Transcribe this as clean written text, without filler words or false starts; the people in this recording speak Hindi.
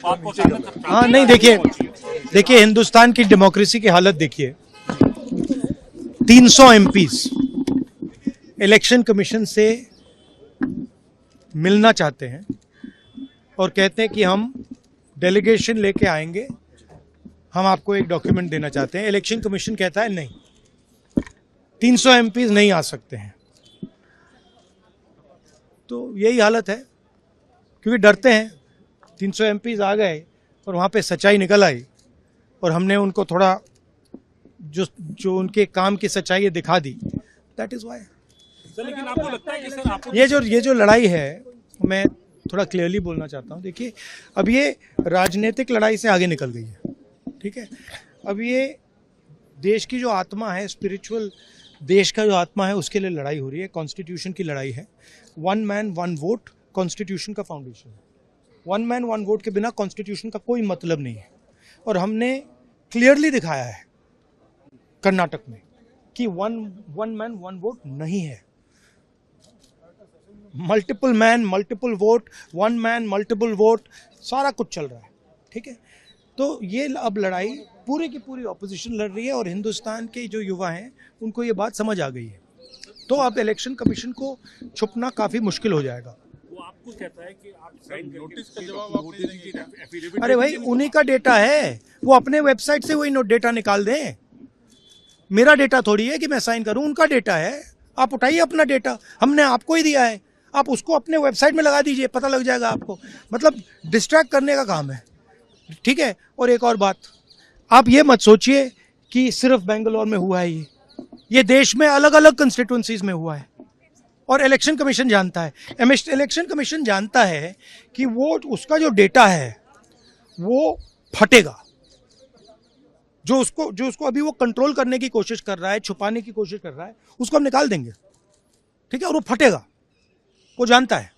हाँ नहीं, देखिए हिंदुस्तान की डेमोक्रेसी की हालत देखिए। 300 एमपीज इलेक्शन कमीशन से मिलना चाहते हैं और कहते हैं कि हम डेलीगेशन लेके आएंगे, हम आपको एक डॉक्यूमेंट देना चाहते हैं। इलेक्शन कमीशन कहता है नहीं, 300 एमपीज नहीं आ सकते हैं। तो यही हालत है, क्योंकि डरते हैं। 300 एमपीज आ गए और वहाँ पे सच्चाई निकल आई और हमने उनको थोड़ा जो उनके काम की सच्चाई है दिखा दी। That is why. लेकिन आपको लगता है कि सर आपको ये जो लड़ाई है, मैं थोड़ा क्लियरली बोलना चाहता हूँ। देखिए, अब ये राजनीतिक लड़ाई से आगे निकल गई है, ठीक है। अब ये देश की जो आत्मा है, स्पिरिचुअल देश का जो आत्मा है, उसके लिए लड़ाई हो रही है। कॉन्स्टिट्यूशन की लड़ाई है। 1 मैन 1 वोट कॉन्स्टिट्यूशन का फाउंडेशन है। 1 मैन 1 वोट के बिना कॉन्स्टिट्यूशन का कोई मतलब नहीं है। और हमने क्लियरली दिखाया है कर्नाटक में कि 1 मैन 1 वोट नहीं है। Multiple man multiple vote, 1 man multiple vote, सारा कुछ चल रहा है, ठीक है। तो ये अब लड़ाई पूरी की पूरी ऑपोजिशन लड़ रही है और हिंदुस्तान के जो युवा हैं उनको ये बात समझ आ गई है। तो अब इलेक्शन कमीशन को छुपना काफी मुश्किल हो जाएगा। वो आपको कहता है कि आप नोटिस का जवाब आप दे दीजिए। अरे भाई, उन्हीं का डेटा है, वो अपने वेबसाइट से वही डेटा निकाल दें। मेरा डेटा थोड़ी है कि मैं साइन करूं, उनका डेटा है। आप उठाइए अपना डेटा, हमने आपको ही दिया है, आप उसको अपने वेबसाइट में लगा दीजिए, पता लग जाएगा आपको। मतलब डिस्ट्रैक्ट करने का काम है, ठीक है। और एक और बात, आप ये मत सोचिए कि सिर्फ बेंगलोर में हुआ है। ये देश में अलग अलग कंस्टिट्यूंसीज में हुआ है और इलेक्शन कमीशन जानता है। इलेक्शन कमीशन जानता है कि वो उसका जो डेटा है वो फटेगा। जो उसको अभी वो कंट्रोल करने की कोशिश कर रहा है, छुपाने की कोशिश कर रहा है, उसको हम निकाल देंगे, ठीक है। और वो फटेगा, वो जानता है।